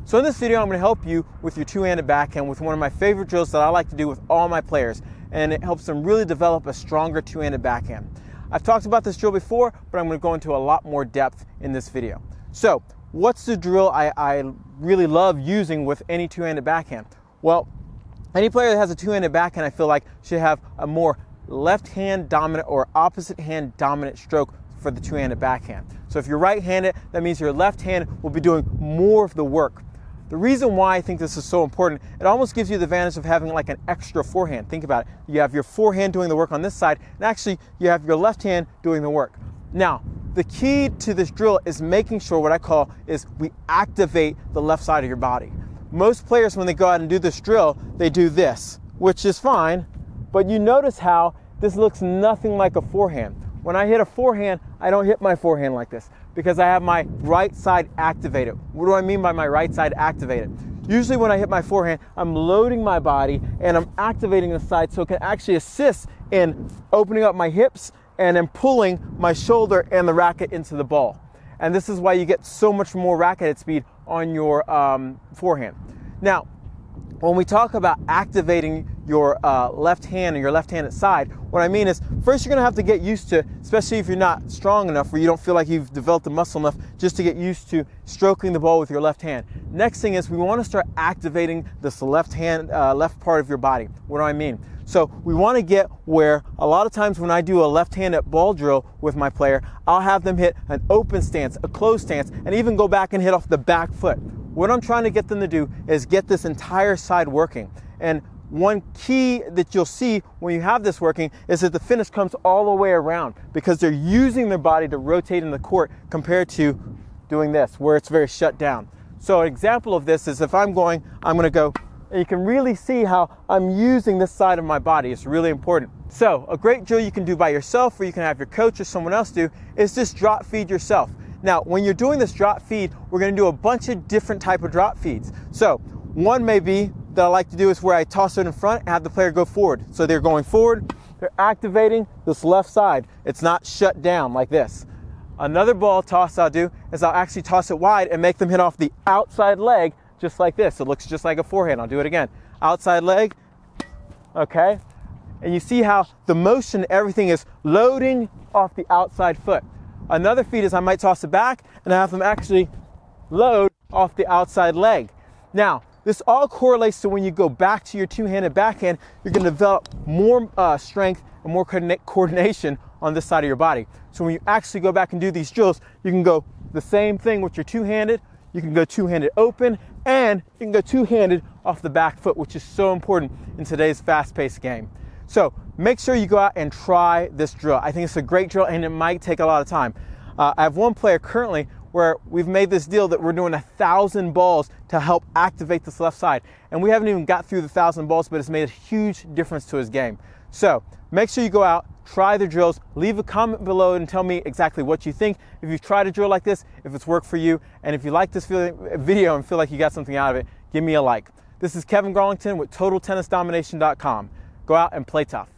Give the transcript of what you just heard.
So in this video, I'm going to help you with your two-handed backhand with one of my favorite drills that I like to do with all my players, and it helps them really develop a stronger two-handed backhand. I've talked about this drill before, but I'm going to go into a lot more depth in this video. So what's the drill I really love using with any two-handed backhand? Well, any player that has a two-handed backhand, I feel like, should have a more left-hand dominant or opposite hand dominant stroke for the two-handed backhand. So if you're right-handed, that means your left hand will be doing more of the work. The reason why I think this is so important, it almost gives you the advantage of having like an extra forehand. Think about it. You have your forehand doing the work on this side, and actually you have your left hand doing the work. Now, the key to this drill is making sure what I call is we activate the left side of your body. Most players, when they go out and do this drill, they do this, which is fine, but you notice how this looks nothing like a forehand. When I hit a forehand, I don't hit my forehand like this because I have my right side activated. What do I mean by my right side activated? Usually when I hit my forehand, I'm loading my body and I'm activating the side so it can actually assist in opening up my hips and then pulling my shoulder and the racket into the ball. And this is why you get so much more racket head speed on your forehand. Now, when we talk about activating your left hand and your left-handed side, what I mean is first you're going to have to get used to, especially if you're not strong enough or you don't feel like you've developed the muscle enough just to get used to stroking the ball with your left hand. Next thing is we want to start activating this left part of your body. What do I mean? So we want to get where a lot of times when I do a left-handed ball drill with my player, I'll have them hit an open stance, a closed stance, and even go back and hit off the back foot. What I'm trying to get them to do is get this entire side working. And one key that you'll see when you have this working is that the finish comes all the way around because they're using their body to rotate in the court compared to doing this where it's very shut down. So an example of this is if I'm going to go, and you can really see how I'm using this side of my body. It's really important. So a great drill you can do by yourself or you can have your coach or someone else do is just drop feed yourself. Now, when you're doing this drop feed, we're going to do a bunch of different type of drop feeds. So one may be that I like to do is where I toss it in front and have the player go forward. So they're going forward, they're activating this left side. It's not shut down like this. Another ball toss I'll do is I'll actually toss it wide and make them hit off the outside leg just like this. It looks just like a forehand. I'll do it again. Outside leg, okay? And you see how the motion, everything is loading off the outside foot. Another feed is I might toss it back and have them actually load off the outside leg. Now, this all correlates to when you go back to your two-handed backhand, you're going to develop more strength and more coordination on this side of your body. So when you actually go back and do these drills, you can go the same thing with your two-handed, you can go two-handed open, and you can go two-handed off the back foot, which is so important in today's fast-paced game. So make sure you go out and try this drill. I think it's a great drill and it might take a lot of time. I have one player currently where we've made this deal that we're doing 1,000 balls to help activate this left side. And we haven't even got through the 1,000 balls, but it's made a huge difference to his game. So make sure you go out, try the drills, leave a comment below and tell me exactly what you think. If you've tried a drill like this, if it's worked for you, and if you like this video and feel like you got something out of it, give me a like. This is Kevin Garlington with TotalTennisDomination.com. Go out and play tough.